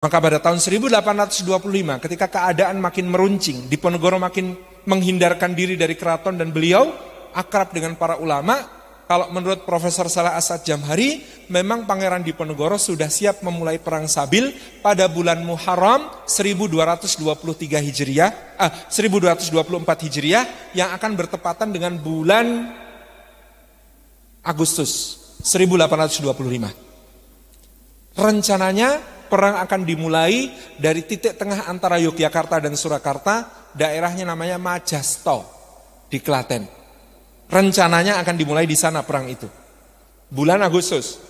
Maka pada tahun 1825 ketika keadaan makin meruncing, Diponegoro makin menghindarkan diri dari keraton dan beliau akrab dengan para ulama, kalau menurut Profesor Saleh Asad Jamhari, memang Pangeran Diponegoro sudah siap memulai perang Sabil pada bulan Muharram 1224 Hijriah yang akan bertepatan dengan bulan Agustus 1825. Rencananya perang akan dimulai dari titik tengah antara Yogyakarta dan Surakarta, daerahnya namanya Majasto di Klaten. Rencananya akan dimulai di sana perang itu. Bulan Agustus.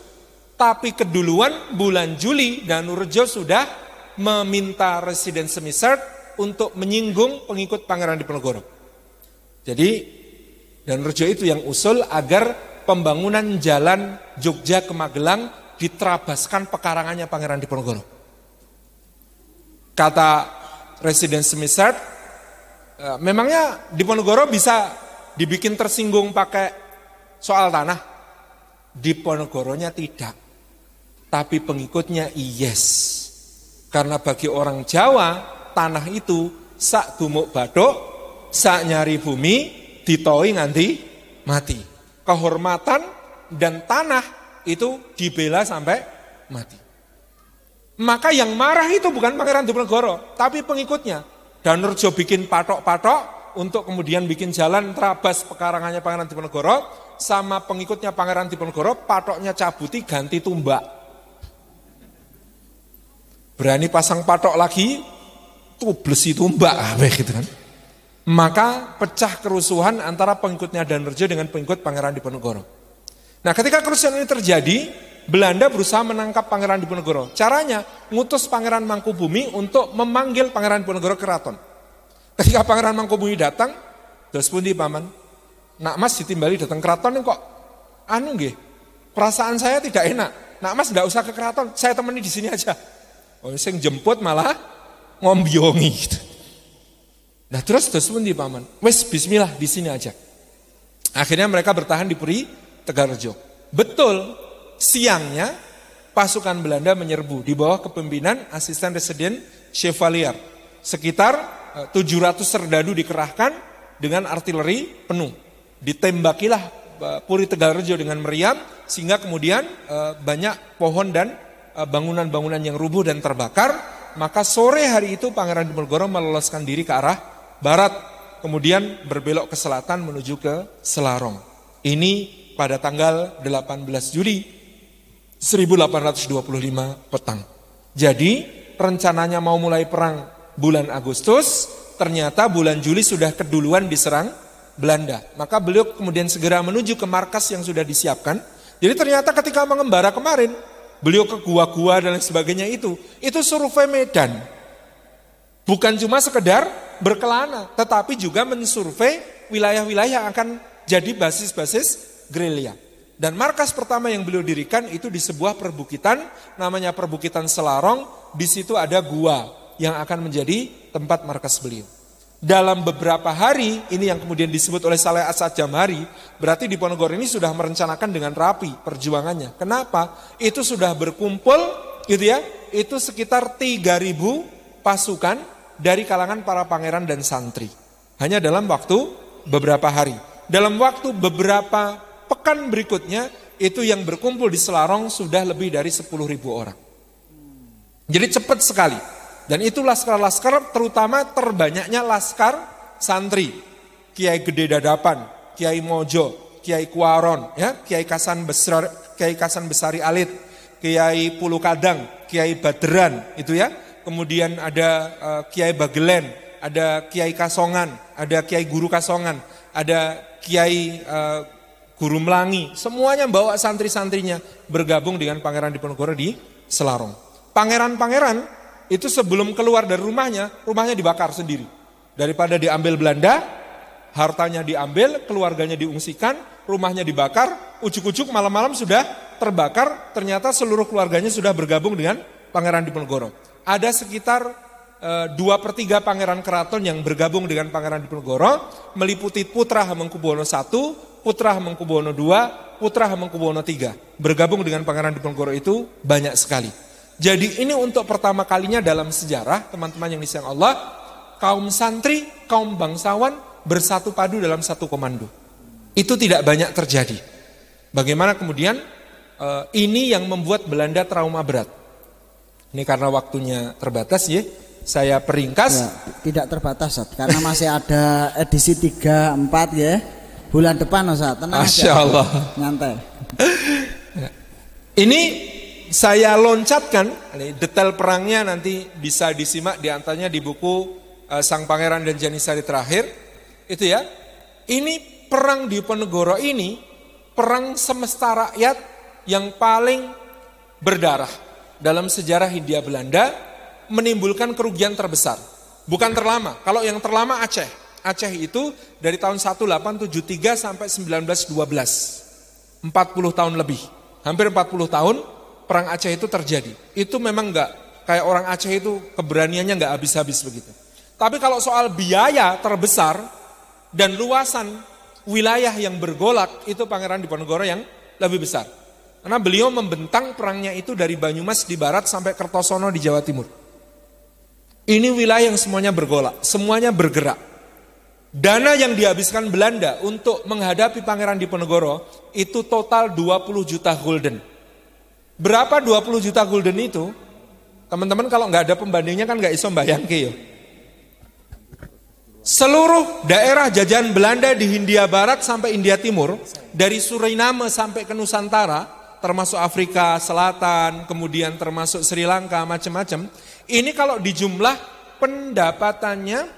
Tapi keduluan bulan Juli Danurejo sudah meminta Residen Semisart untuk menyinggung pengikut Pangeran Diponegoro. Jadi Danurejo itu yang usul agar pembangunan jalan Jogja ke Magelang diterabaskan pekarangannya Pangeran Diponegoro. Kata Residen Semisart, memangnya Diponegoro bisa dibikin tersinggung pakai soal tanah? Diponegoronya tidak, tapi pengikutnya yes. Karena bagi orang Jawa, tanah itu sak dumuk bathuk, sak nyari bumi, ditoi nganti mati. Kehormatan dan tanah itu dibela sampai mati. Maka yang marah itu bukan Pangeran Diponegoro, tapi pengikutnya. Danurejo bikin patok-patok untuk kemudian bikin jalan terabas pekarangannya Pangeran Diponegoro, sama pengikutnya Pangeran Diponegoro, patoknya cabuti ganti tumbak. Berani pasang patok lagi, tublesi tumbak, gitu kan. Maka pecah kerusuhan antara pengikutnya Danurejo dengan pengikut Pangeran Diponegoro. Nah, ketika kerusuhan ini terjadi, Belanda berusaha menangkap Pangeran Diponegoro. Caranya, ngutus Pangeran Mangkubumi untuk memanggil Pangeran Diponegoro ke keraton. Ketika Pangeran Mangkubumi datang, "Dos pundi paman? Nak Mas ditimbali datang keraton ini kok anu nggih. Perasaan saya tidak enak. Nak Mas enggak usah ke keraton, saya temani di sini aja." Oh, sing jemput malah ngombyongi gitu. Nah, terus dos pundi paman? Wes bismillah di sini aja. Akhirnya mereka bertahan di Puri Tegalrejo. Betul, siangnya pasukan Belanda menyerbu di bawah kepemimpinan asisten residen Chevalier. Sekitar 700 serdadu dikerahkan dengan artileri penuh. Ditembakilah Puri Tegalrejo dengan meriam sehingga kemudian banyak pohon dan bangunan-bangunan yang rubuh dan terbakar. Maka sore hari itu Pangeran Diponegoro meloloskan diri ke arah barat, kemudian berbelok ke selatan menuju ke Selarong. Ini pada tanggal 18 Juli 1825 petang. Jadi rencananya mau mulai perang bulan Agustus, ternyata bulan Juli sudah keduluan diserang Belanda. Maka beliau kemudian segera menuju ke markas yang sudah disiapkan. Jadi ternyata ketika mengembara kemarin, beliau ke gua-gua dan lain sebagainya itu survei medan. Bukan cuma sekedar berkelana, tetapi juga mensurvei wilayah-wilayah yang akan jadi basis-basis gerilya. Dan markas pertama yang beliau dirikan itu di sebuah perbukitan, namanya Perbukitan Selarong. Di situ ada gua yang akan menjadi tempat markas beliau. Dalam beberapa hari, ini yang kemudian disebut oleh Saleh Asad Jamhari, berarti Diponegoro ini sudah merencanakan dengan rapi perjuangannya. Kenapa? Itu sudah berkumpul, gitu ya, itu sekitar 3.000 pasukan dari kalangan para pangeran dan santri. Hanya dalam waktu beberapa hari. Dalam waktu beberapa pekan berikutnya, itu yang berkumpul di Selarong sudah lebih dari 10.000 orang. Jadi cepat sekali. Dan itu laskar-laskar, terutama terbanyaknya laskar santri. Kiai Gede Dadapan, Kiai Mojo, Kiai Kuaron, ya, Kiai Kasan Besari Alit, Kiai Pulu Kadang, Kiai Badran, itu ya. Kemudian ada Kiai Bagelen, ada Kiai Kasongan, ada Kiai Guru Kasongan, ada Kiai Guru Melangi, semuanya bawa santri-santrinya bergabung dengan Pangeran Diponegoro di Selarong. Pangeran-pangeran itu sebelum keluar dari rumahnya dibakar sendiri. Daripada diambil Belanda, hartanya diambil, keluarganya diungsikan, rumahnya dibakar, ujuk-ujuk malam-malam sudah terbakar, ternyata seluruh keluarganya sudah bergabung dengan Pangeran Diponegoro. Ada sekitar 2/3 pangeran keraton yang bergabung dengan Pangeran Diponegoro, meliputi putra Hamengkubuwono I, putra Hamengkubuwono II, putra Hamengkubuwono III. Bergabung dengan Pangeran Diponegoro itu banyak sekali. Jadi ini untuk pertama kalinya dalam sejarah, teman-teman yang disayang Allah, kaum santri, kaum bangsawan bersatu padu dalam satu komando. Itu tidak banyak terjadi. Bagaimana kemudian ini yang membuat Belanda trauma berat. Ini karena waktunya terbatas ya, saya peringkas. Ya, tidak terbatas Ustaz, karena masih ada edisi 3, 4 ya. Bulan depan Ustaz, tenang Masya aja. Allah. Nyantai. Ini saya loncatkan, detail perangnya nanti bisa disimak diantaranya di buku Sang Pangeran dan Janisari terakhir. Itu ya, ini perang di Diponegoro ini, perang semesta rakyat yang paling berdarah dalam sejarah Hindia Belanda, menimbulkan kerugian terbesar. Bukan terlama, kalau yang terlama Aceh. Aceh itu dari tahun 1873 sampai 1912, 40 tahun lebih, hampir 40 tahun perang Aceh itu terjadi. Itu memang enggak, kayak orang Aceh itu keberaniannya enggak habis-habis begitu. Tapi kalau soal biaya terbesar dan luasan wilayah yang bergolak, itu Pangeran Diponegoro yang lebih besar. Karena beliau membentang perangnya itu dari Banyumas di barat sampai Kertosono di Jawa Timur. Ini wilayah yang semuanya bergolak, semuanya bergerak. Dana yang dihabiskan Belanda untuk menghadapi Pangeran Diponegoro itu total 20 juta gulden. Berapa 20 juta gulden itu? Teman-teman kalau nggak ada pembandingnya kan nggak iso mbayangke ya. Seluruh daerah jajahan Belanda di Hindia Barat sampai Hindia Timur, dari Suriname sampai ke Nusantara, termasuk Afrika Selatan, kemudian termasuk Sri Lanka, macam-macam. Ini kalau dijumlah pendapatannya,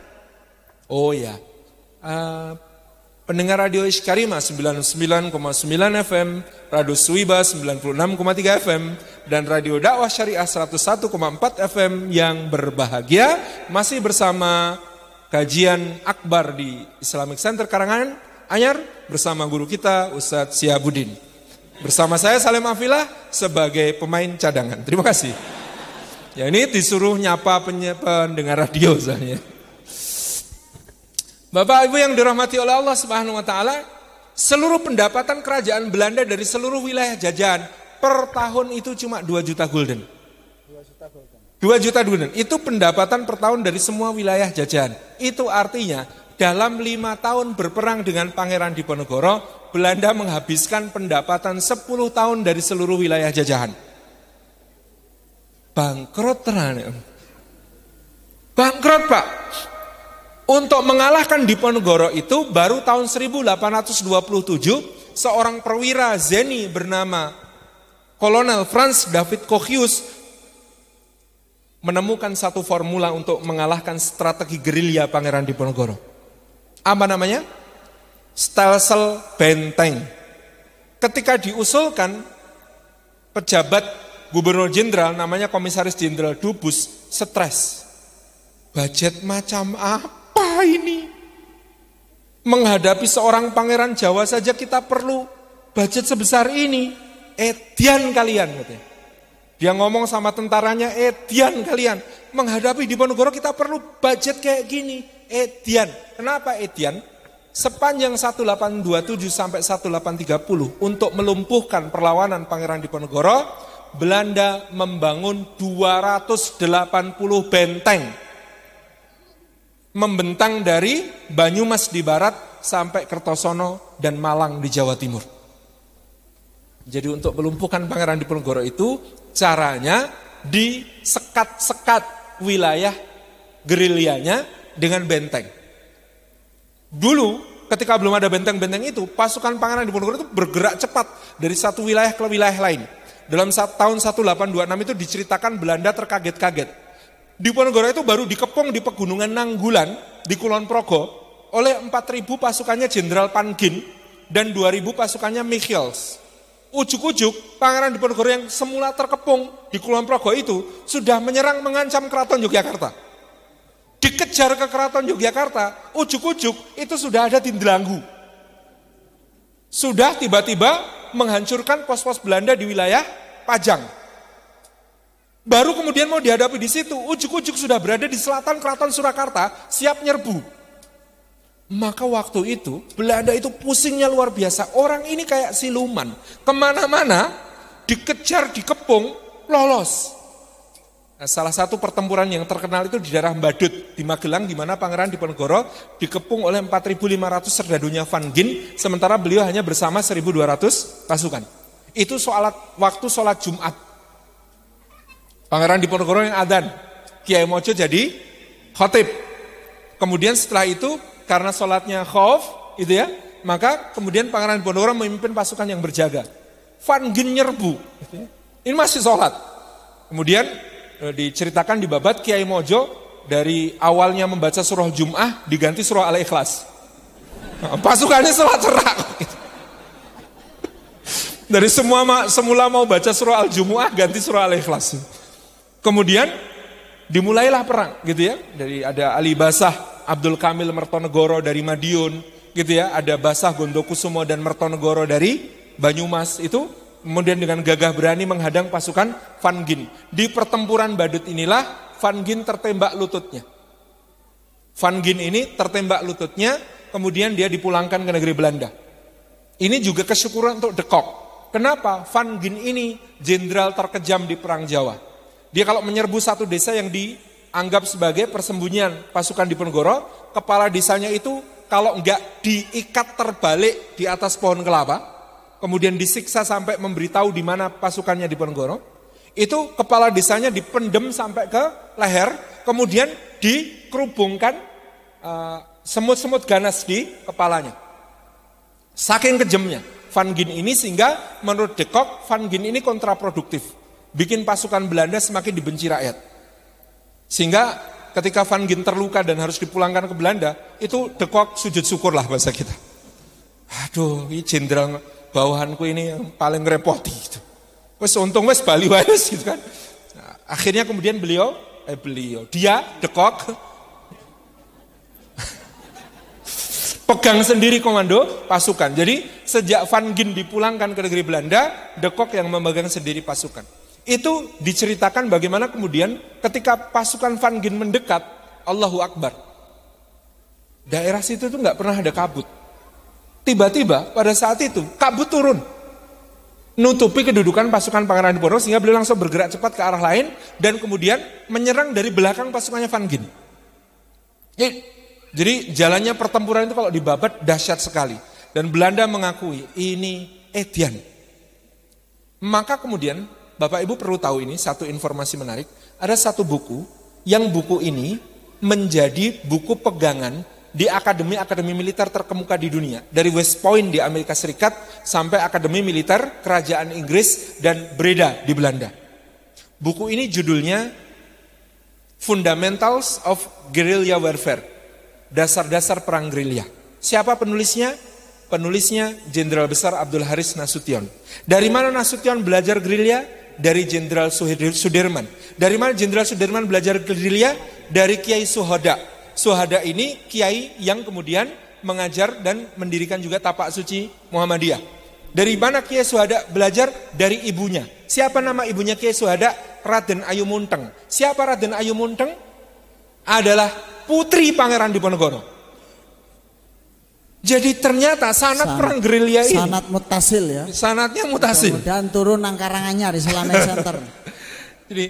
pendengar radio Iskarima 99,9 FM, Radio Suiba 96,3 FM, dan Radio Dakwah Syariah 101,4 FM yang berbahagia, masih bersama kajian akbar di Islamic Center Karangan Anyar bersama guru kita Ustadz Syihabuddin. Bersama saya Salim Afilah sebagai pemain cadangan. Terima kasih. Ya ini disuruh nyapa pendengar radio soalnya. Bapak Ibu yang dirahmati oleh Allah Subhanahu wa taala, seluruh pendapatan kerajaan Belanda dari seluruh wilayah jajahan per tahun itu cuma 2 juta gulden. 2 juta gulden. Itu pendapatan per tahun dari semua wilayah jajahan. Itu artinya dalam 5 tahun berperang dengan Pangeran Diponegoro, Belanda menghabiskan pendapatan 10 tahun dari seluruh wilayah jajahan. Bangkrut tenan. Bangkrut, Pak. Untuk mengalahkan Diponegoro itu baru tahun 1827 seorang perwira Zeni bernama Kolonel Franz David Kochius menemukan satu formula untuk mengalahkan strategi gerilya Pangeran Diponegoro. Apa namanya? Stelsel benteng. Ketika diusulkan, pejabat gubernur jenderal namanya Komisaris Jenderal Dubus stres. Budget macam apa ini? Menghadapi seorang pangeran Jawa saja kita perlu budget sebesar ini. Edian kalian katanya. Dia ngomong sama tentaranya, edian kalian. Menghadapi Diponegoro kita perlu budget kayak gini. Edian. Kenapa edian? Sepanjang 1827 sampai 1830 untuk melumpuhkan perlawanan Pangeran Diponegoro, Belanda membangun 280 benteng. Membentang dari Banyumas di barat sampai Kertosono dan Malang di Jawa Timur. Jadi untuk melumpuhkan Pangeran Diponegoro itu caranya disekat-sekat wilayah gerilyanya dengan benteng. Dulu ketika belum ada benteng-benteng itu, pasukan Pangeran Diponegoro itu bergerak cepat dari satu wilayah ke wilayah lain. Dalam tahun 1826 itu diceritakan Belanda terkaget-kaget. Diponegoro itu baru dikepung di pegunungan Nanggulan di Kulon Progo oleh 4.000 pasukannya Jenderal Pangin dan 2.000 pasukannya Michiels. Ujuk-ujuk Pangeran Diponegoro yang semula terkepung di Kulon Progo itu sudah menyerang mengancam Keraton Yogyakarta. Dikejar ke Keraton Yogyakarta, ujuk-ujuk itu sudah ada Tindelanggu. Sudah tiba-tiba menghancurkan pos-pos Belanda di wilayah Pajang. Baru kemudian mau dihadapi di situ, ujuk-ujuk sudah berada di selatan Keraton Surakarta, siap nyerbu. Maka waktu itu Belanda itu pusingnya luar biasa. Orang ini kayak siluman, kemana-mana dikejar, dikepung, lolos. Salah satu pertempuran yang terkenal itu di daerah Badut di Magelang, di mana Pangeran Diponegoro dikepung oleh 4.500 serdadunya Van Gin, sementara beliau hanya bersama 1.200 pasukan. Itu waktu sholat Jumat. Pangeran Diponegoro yang adzan, Kiai Mojo jadi khotib. Kemudian setelah itu karena sholatnya khauf, itu ya, maka kemudian Pangeran Diponegoro memimpin pasukan yang berjaga. Van Gin nyerbu, ini masih sholat. Kemudian diceritakan di Babat, Kiai Mojo dari awalnya membaca surah Jum'ah diganti surah Al-Ikhlas. Pasukannya sholat serak. Dari semula mau baca surah Al-Jumu'ah ganti surah Al-Ikhlas. Kemudian dimulailah perang gitu ya. Dari ada Ali Basah, Abdul Kamil Mertonegoro dari Madiun gitu ya. Ada Basah Gondokusumo dan Mertonegoro dari Banyumas itu. Kemudian dengan gagah berani menghadang pasukan Van Gin. Di pertempuran Badut inilah Van Gin tertembak lututnya. Van Gin ini tertembak lututnya, kemudian dia dipulangkan ke negeri Belanda. Ini juga kesyukuran untuk De Kock. Kenapa? Van Gin ini jenderal terkejam di Perang Jawa. Dia kalau menyerbu satu desa yang dianggap sebagai persembunyian pasukan Diponegoro, kepala desanya itu kalau enggak diikat terbalik di atas pohon kelapa, kemudian disiksa sampai memberitahu di mana pasukannya Diponegoro, itu kepala desanya dipendem sampai ke leher, kemudian dikerubungkan semut-semut ganas di kepalanya. Saking kejamnya Van Gin ini, sehingga menurut De Kock, Van Gin ini kontraproduktif, bikin pasukan Belanda semakin dibenci rakyat. Sehingga ketika Van Gin terluka dan harus dipulangkan ke Belanda, itu De Kock sujud syukur lah bahasa kita. Aduh, ini jenderal bawahanku ini yang paling repoti gitu. Wes untung wes bali wes gitu kan. Nah, akhirnya kemudian dia De Kock pegang sendiri komando pasukan. Jadi sejak Van Gin dipulangkan ke negeri Belanda, De Kock yang memegang sendiri pasukan. Itu diceritakan bagaimana kemudian ketika pasukan Van Gin mendekat, Allahu Akbar. Daerah situ tuh nggak pernah ada kabut. Tiba-tiba pada saat itu kabut turun, nutupi kedudukan pasukan Pangeran Diponegoro, sehingga beliau langsung bergerak cepat ke arah lain dan kemudian menyerang dari belakang pasukannya Van Gin. Jadi jalannya pertempuran itu kalau di Babat dahsyat sekali, dan Belanda mengakui ini Edian. Maka kemudian Bapak Ibu perlu tahu ini satu informasi menarik, ada satu buku yang buku ini menjadi buku pegangan di akademi militer terkemuka di dunia. Dari West Point di Amerika Serikat sampai Akademi Militer Kerajaan Inggris dan Breda di Belanda. Buku ini judulnya Fundamentals of Guerrilla Warfare. Dasar-dasar perang gerilya. Siapa penulisnya? Penulisnya Jenderal Besar Abdul Haris Nasution. Dari mana Nasution belajar gerilya? Dari Jenderal Sudirman. Dari mana Jenderal Sudirman belajar gerilya? Dari Kiai Suhoda. Suhada ini kiai yang kemudian mengajar dan mendirikan juga Tapak Suci Muhammadiyah. Dari mana Kiai Suhada belajar? Dari ibunya. Siapa nama ibunya Kiai Suhada? Raden Ayu Munteng. Siapa Raden Ayu Munteng? Adalah putri Pangeran Diponegoro. Jadi ternyata sanad perang gerilya ini sanad mutasil ya. Sanadnya mutasil. Dan turun nang Karanganyar di Selana Center. Jadi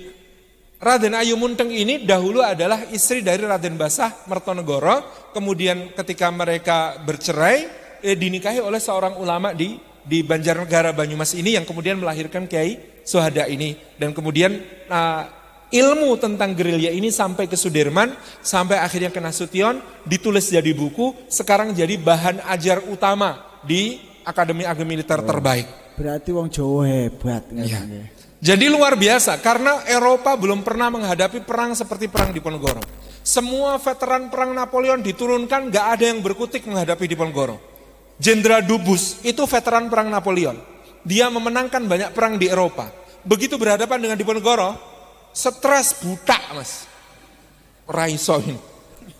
Raden Ayu Munteng ini dahulu adalah istri dari Raden Basah Mertonegoro. Kemudian ketika mereka bercerai, dinikahi oleh seorang ulama di Banjarnegara Banyumas ini, yang kemudian melahirkan Kiai Suhada ini. Dan kemudian ilmu tentang gerilya ini sampai ke Sudirman, sampai akhirnya ke Nasution, ditulis jadi buku, sekarang jadi bahan ajar utama di Akademi Militer terbaik. Berarti wong Jawa hebat. Ya. Jadi luar biasa, karena Eropa belum pernah menghadapi perang seperti perang Diponegoro. Semua veteran perang Napoleon diturunkan, gak ada yang berkutik menghadapi Diponegoro. Jenderal Dubus itu veteran perang Napoleon. Dia memenangkan banyak perang di Eropa. Begitu berhadapan dengan Diponegoro, stres buta mas. Raiso ini.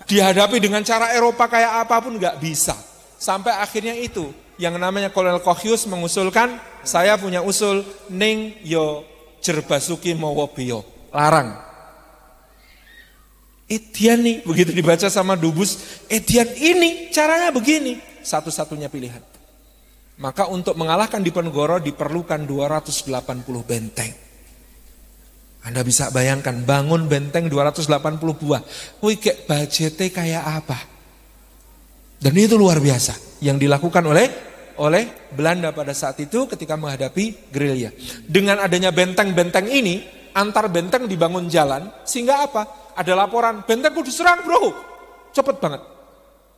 Dihadapi dengan cara Eropa kayak apapun gak bisa. Sampai akhirnya itu, yang namanya Kolonel Kochius mengusulkan, saya punya usul, ning yo Jerbasuki Mowobeyo, larang. Edian nih, begitu dibaca sama Dubus, Edian ini caranya begini, satu-satunya pilihan. Maka untuk mengalahkan Diponegoro diperlukan 280 benteng. Anda bisa bayangkan bangun benteng 280 buah. Wih, kayak budgetnya kayak apa? Dan itu luar biasa yang dilakukan oleh Belanda pada saat itu ketika menghadapi gerilya. Dengan adanya benteng-benteng ini, antar benteng dibangun jalan, sehingga apa? Ada laporan, bentengku diserang bro. Cepet banget.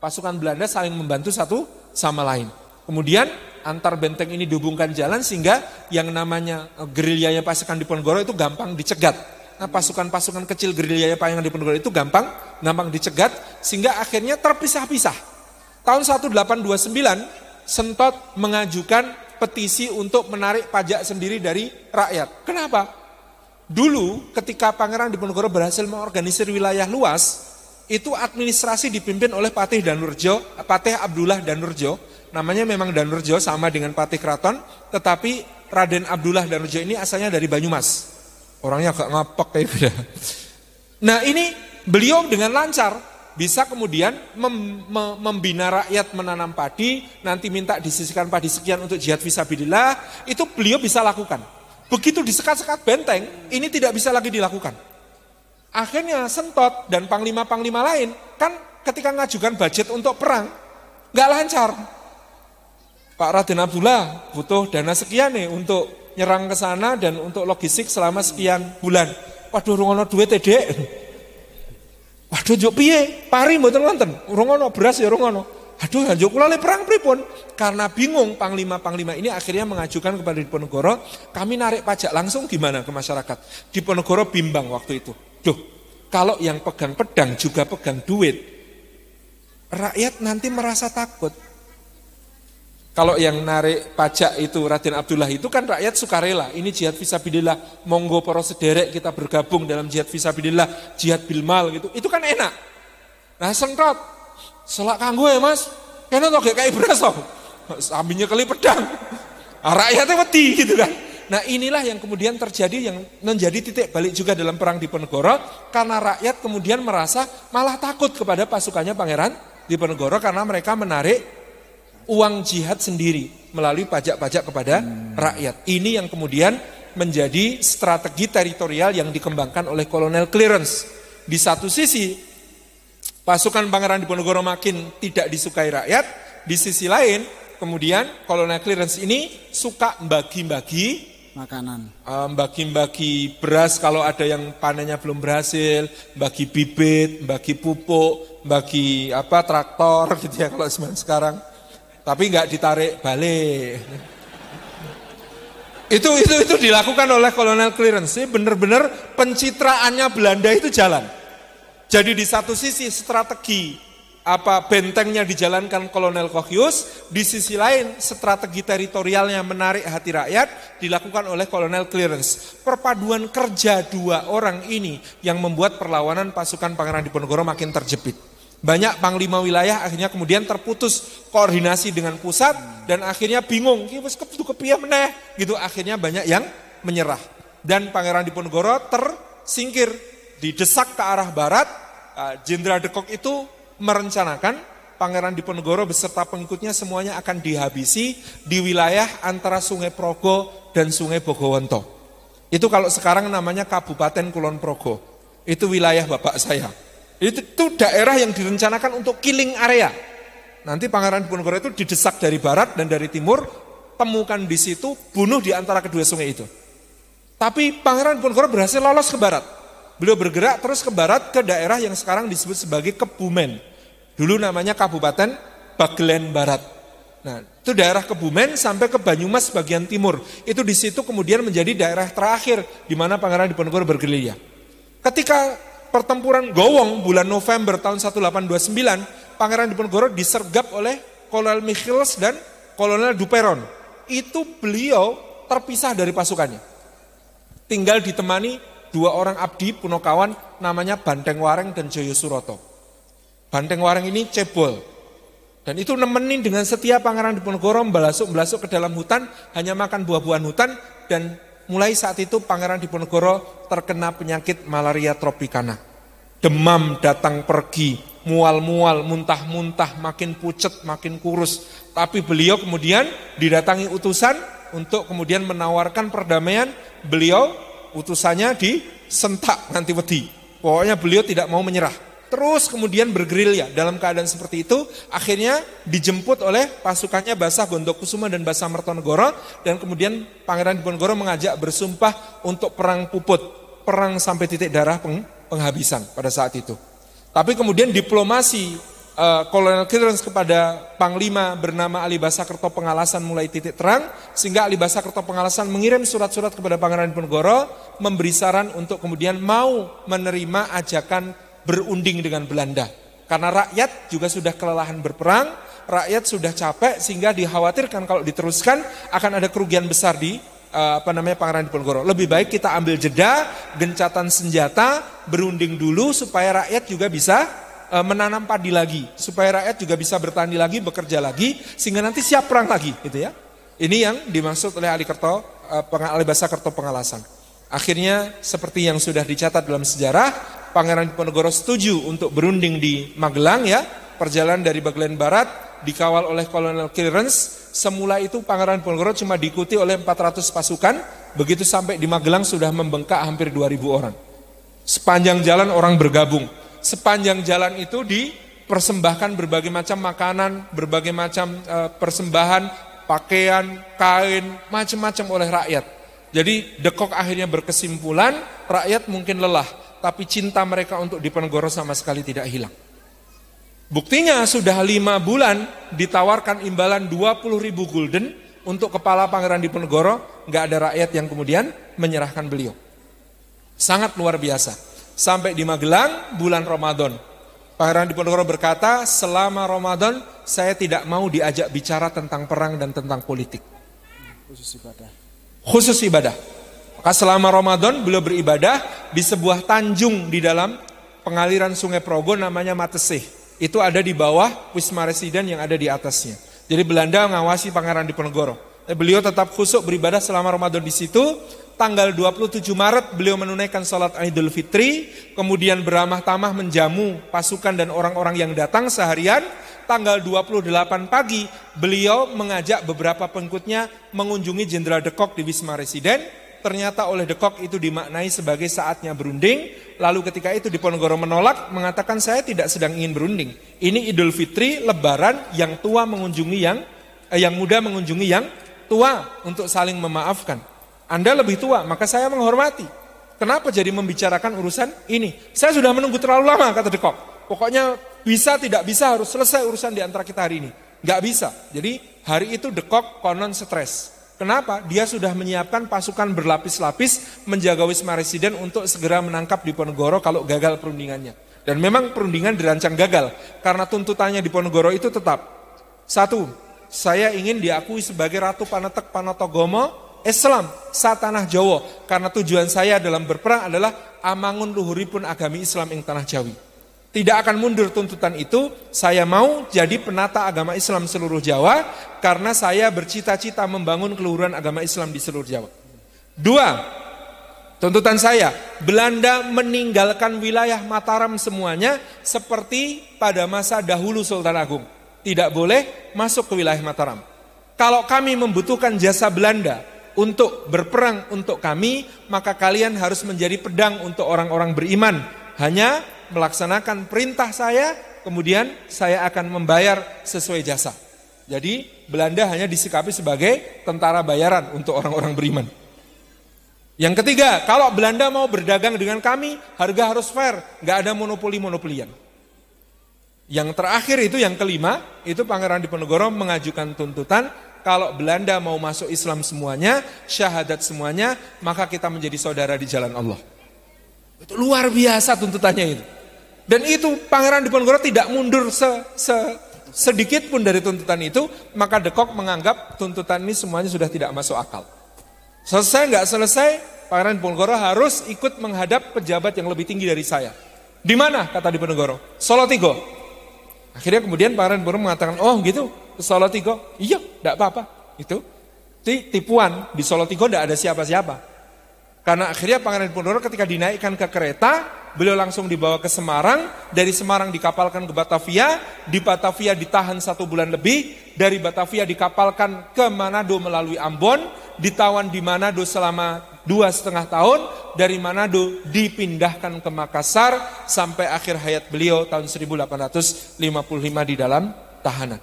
Pasukan Belanda saling membantu satu sama lain. Kemudian antar benteng ini dihubungkan jalan sehingga yang namanya gerilyanya pasukan Diponegoro itu gampang dicegat. Nah, pasukan-pasukan kecil gerilyanya pasukan Diponegoro itu gampang dicegat sehingga akhirnya terpisah-pisah. Tahun 1829 Sentot mengajukan petisi untuk menarik pajak sendiri dari rakyat. Kenapa? Dulu ketika Pangeran Diponegoro berhasil mengorganisir wilayah luas, itu administrasi dipimpin oleh Patih Abdullah Danurjo. Namanya memang Danurjo sama dengan Patih Kraton, tetapi Raden Abdullah Danurjo ini asalnya dari Banyumas. Orangnya agak ngapek kayak gitu. Nah ini beliau dengan lancar bisa kemudian membina rakyat menanam padi, nanti minta disisihkan padi sekian untuk jihad fisabilillah, itu beliau bisa lakukan. Begitu disekat-sekat benteng, ini tidak bisa lagi dilakukan. Akhirnya Sentot dan panglima-panglima lain, kan ketika ngajukan budget untuk perang, nggak lancar. Pak Raden Abdullah butuh dana sekian nih untuk nyerang ke sana dan untuk logistik selama sekian bulan. Waduh, rungono duit Dek. Waduh, njuk piye? Pari mboten wonten. Rungono beras ya rungono. Aduh, njuk kula le perang pripun? Karena bingung panglima-panglima ini akhirnya mengajukan kepada Diponegoro, kami narik pajak langsung gimana ke masyarakat? Diponegoro bimbang waktu itu. Duh, kalau yang pegang pedang juga pegang duit, rakyat nanti merasa takut. Kalau yang narik pajak itu Raden Abdullah itu kan rakyat sukarela. Ini jihad fisabilillah, monggo para sederek kita bergabung dalam jihad fisabilillah, jihad bilmal gitu. Itu kan enak. Nah Sentot, selak kanggo ya Mas. Kene to gek kayak beras to. Sambinya kali pedang. Nah, rakyatnya wedi gitu kan. Nah inilah yang kemudian terjadi yang menjadi titik balik juga dalam perang Diponegoro karena rakyat kemudian merasa malah takut kepada pasukannya Pangeran Diponegoro karena mereka menarik uang jihad sendiri melalui pajak-pajak kepada rakyat. Ini yang kemudian menjadi strategi teritorial yang dikembangkan oleh Kolonel Clearance. Di satu sisi pasukan Pangeran Diponegoro makin tidak disukai rakyat, di sisi lain kemudian Kolonel Clearance ini suka bagi-bagi makanan, bagi-bagi beras kalau ada yang panennya belum berhasil, bagi bibit, bagi pupuk, bagi traktor gitu ya kalau sekarang. Tapi nggak ditarik balik. Itu dilakukan oleh Kolonel Clearance. Benar-benar pencitraannya Belanda itu jalan. Jadi di satu sisi strategi bentengnya dijalankan Kolonel Kochius, di sisi lain strategi teritorialnya menarik hati rakyat dilakukan oleh Kolonel Clearance. Perpaduan kerja dua orang ini yang membuat perlawanan pasukan Pangeran Diponegoro makin terjepit. Banyak panglima wilayah akhirnya kemudian terputus koordinasi dengan pusat dan akhirnya bingung, wis kepiye meneh gitu. Akhirnya banyak yang menyerah dan Pangeran Diponegoro tersingkir, didesak ke arah barat. Jenderal de Kock itu merencanakan Pangeran Diponegoro beserta pengikutnya semuanya akan dihabisi di wilayah antara Sungai Progo dan Sungai Bogowonto. Itu kalau sekarang namanya Kabupaten Kulon Progo. Itu wilayah bapak saya. Itu daerah yang direncanakan untuk killing area. Nanti Pangeran Diponegoro itu didesak dari barat dan dari timur, temukan di situ, bunuh di antara kedua sungai itu. Tapi Pangeran Diponegoro berhasil lolos ke barat. Beliau bergerak terus ke barat ke daerah yang sekarang disebut sebagai Kebumen. Dulu namanya Kabupaten Bagelen Barat. Nah, itu daerah Kebumen sampai ke Banyumas bagian timur. Itu di situ kemudian menjadi daerah terakhir di mana Pangeran Diponegoro bergerilya. Ketika pertempuran Gowong bulan November tahun 1829, Pangeran Diponegoro disergap oleh Kolonel Michiels dan Kolonel Duperon. Itu beliau terpisah dari pasukannya. Tinggal ditemani dua orang abdi Punokawan namanya Banteng Wareng dan Joyo Suroto. Banteng Wareng ini cebol. Dan itu nemenin dengan setia Pangeran Diponegoro membelasuk ke dalam hutan, hanya makan buah-buahan hutan dan mulai saat itu Pangeran Diponegoro terkena penyakit malaria tropicana. Demam datang pergi, mual-mual, muntah-muntah, makin pucet, makin kurus. Tapi beliau kemudian didatangi utusan untuk kemudian menawarkan perdamaian. Beliau utusannya disentak nanti wedi. Pokoknya beliau tidak mau menyerah. Terus kemudian bergerilya dalam keadaan seperti itu, akhirnya dijemput oleh pasukannya Basah Gondokusuma dan Basah Mertonegoro, dan kemudian Pangeran Diponegoro mengajak bersumpah untuk perang puput, perang sampai titik darah penghabisan pada saat itu. Tapi kemudian diplomasi Kolonel Clearance kepada Panglima bernama Ali Basah Kertopengalasan mulai titik terang, sehingga Ali Basah Kertopengalasan mengirim surat-surat kepada Pangeran Diponegoro memberi saran untuk kemudian mau menerima ajakan berunding dengan Belanda. Karena rakyat juga sudah kelelahan berperang, rakyat sudah capek, sehingga dikhawatirkan kalau diteruskan akan ada kerugian besar di Pangeran Diponegoro. Lebih baik kita ambil jeda, gencatan senjata, berunding dulu supaya rakyat juga bisa menanam padi lagi, supaya rakyat juga bisa bertani lagi, bekerja lagi, sehingga nanti siap perang lagi, gitu ya. Ini yang dimaksud oleh Ali Basah Kertopengalasan. Akhirnya seperti yang sudah dicatat dalam sejarah, Pangeran Diponegoro setuju untuk berunding di Magelang, ya. Perjalanan dari Bagian Barat dikawal oleh Kolonel Clearance. Semula itu Pangeran Diponegoro cuma diikuti oleh 400 pasukan, begitu sampai di Magelang sudah membengkak hampir 2000 orang. Sepanjang jalan orang bergabung. Sepanjang jalan itu dipersembahkan berbagai macam makanan, berbagai macam persembahan, pakaian, kain, macam-macam oleh rakyat. Jadi Dekok akhirnya berkesimpulan, rakyat mungkin lelah, tapi cinta mereka untuk Diponegoro sama sekali tidak hilang. Buktinya sudah 5 bulan ditawarkan imbalan 20.000 gulden untuk kepala Pangeran Diponegoro, nggak ada rakyat yang kemudian menyerahkan beliau. Sangat luar biasa. Sampai di Magelang bulan Ramadan, Pangeran Diponegoro berkata, selama Ramadan saya tidak mau diajak bicara tentang perang dan tentang politik. Khusus ibadah. Maka selama Ramadan beliau beribadah di sebuah tanjung di dalam pengaliran Sungai Progo namanya Matesih. Itu ada di bawah Wisma Residen yang ada di atasnya. Jadi Belanda mengawasi Pangeran Diponegoro. Beliau tetap khusyuk beribadah selama Ramadan di situ. Tanggal 27 Maret beliau menunaikan sholat Idul Fitri, kemudian beramah tamah menjamu pasukan dan orang-orang yang datang seharian. Tanggal 28 pagi beliau mengajak beberapa pengikutnya mengunjungi Jenderal de Kock di Wisma Residen. Ternyata oleh de Kock itu dimaknai sebagai saatnya berunding. Lalu ketika itu Diponegoro menolak, mengatakan saya tidak sedang ingin berunding. Ini Idul Fitri, Lebaran, yang tua mengunjungi yang muda mengunjungi yang tua untuk saling memaafkan. Anda lebih tua, maka saya menghormati. Kenapa jadi membicarakan urusan ini? Saya sudah menunggu terlalu lama, kata de Kock. Pokoknya bisa tidak bisa harus selesai urusan di antara kita hari ini. Nggak bisa. Jadi hari itu de Kock konon stres. Kenapa? Dia sudah menyiapkan pasukan berlapis-lapis menjaga Wisma Residen untuk segera menangkap Diponegoro kalau gagal perundingannya. Dan memang perundingan dirancang gagal. Karena tuntutannya Diponegoro itu tetap. 1. Saya ingin diakui sebagai Ratu Panetek Panotogomo Islam satanah Jawa, karena tujuan saya dalam berperang adalah amangun luhuripun agami Islam ing tanah Jawi. Tidak akan mundur tuntutan itu, saya mau jadi penata agama Islam seluruh Jawa, karena saya bercita-cita membangun keluhuran agama Islam di seluruh Jawa. 2. Tuntutan saya, Belanda meninggalkan wilayah Mataram semuanya seperti pada masa dahulu Sultan Agung. Tidak boleh masuk ke wilayah Mataram. Kalau kami membutuhkan jasa Belanda untuk berperang untuk kami, maka kalian harus menjadi pedang untuk orang-orang beriman. Hanya melaksanakan perintah saya, kemudian saya akan membayar sesuai jasa. Jadi Belanda hanya disikapi sebagai tentara bayaran untuk orang-orang beriman. Yang ketiga, kalau Belanda mau berdagang dengan kami, harga harus fair, nggak ada monopoli-monopolian. Yang terakhir itu, yang kelima, itu Pangeran Diponegoro mengajukan tuntutan, kalau Belanda mau masuk Islam semuanya, syahadat semuanya, maka kita menjadi saudara di jalan Allah. Itu luar biasa tuntutannya itu. Dan itu Pangeran Diponegoro tidak mundur sedikit pun dari tuntutan itu, maka de Kock menganggap tuntutan ini semuanya sudah tidak masuk akal. Selesai nggak selesai, Pangeran Diponegoro harus ikut menghadap pejabat yang lebih tinggi dari saya. Di mana? Kata Diponegoro. Solotigo. Akhirnya kemudian Pangeran Diponegoro mengatakan, oh gitu, ke Solotigo. Iya, tidak apa-apa. Itu tipuan, di Solotigo tidak ada siapa-siapa. Karena akhirnya Pangeran Diponegoro ketika dinaikkan ke kereta, beliau langsung dibawa ke Semarang, dari Semarang dikapalkan ke Batavia, di Batavia ditahan 1 bulan lebih, dari Batavia dikapalkan ke Manado melalui Ambon, ditawan di Manado selama 2,5 tahun, dari Manado dipindahkan ke Makassar sampai akhir hayat beliau tahun 1855 di dalam tahanan.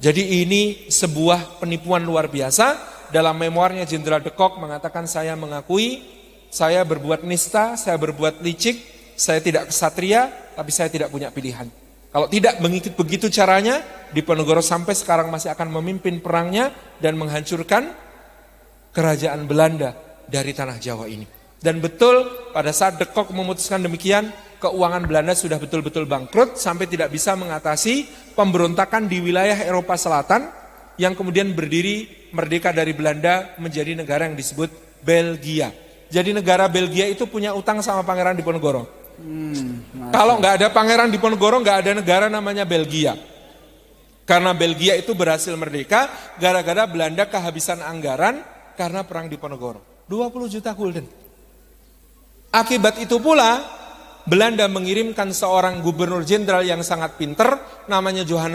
Jadi ini sebuah penipuan luar biasa. Dalam memoarnya Jenderal de Kock mengatakan, saya mengakui saya berbuat nista, saya berbuat licik, saya tidak kesatria, tapi saya tidak punya pilihan. Kalau tidak begitu caranya, Diponegoro sampai sekarang masih akan memimpin perangnya dan menghancurkan kerajaan Belanda dari tanah Jawa ini. Dan betul pada saat de Kock memutuskan demikian, keuangan Belanda sudah betul-betul bangkrut sampai tidak bisa mengatasi pemberontakan di wilayah Eropa Selatan yang kemudian berdiri merdeka dari Belanda menjadi negara yang disebut Belgia. Jadi negara Belgia itu punya utang sama Pangeran Diponegoro. Kalau nggak ada Pangeran Diponegoro, nggak ada negara namanya Belgia. Karena Belgia itu berhasil merdeka gara-gara Belanda kehabisan anggaran karena perang Diponegoro. 20 juta gulden. Akibat itu pula Belanda mengirimkan seorang gubernur jenderal yang sangat pinter namanya Johannes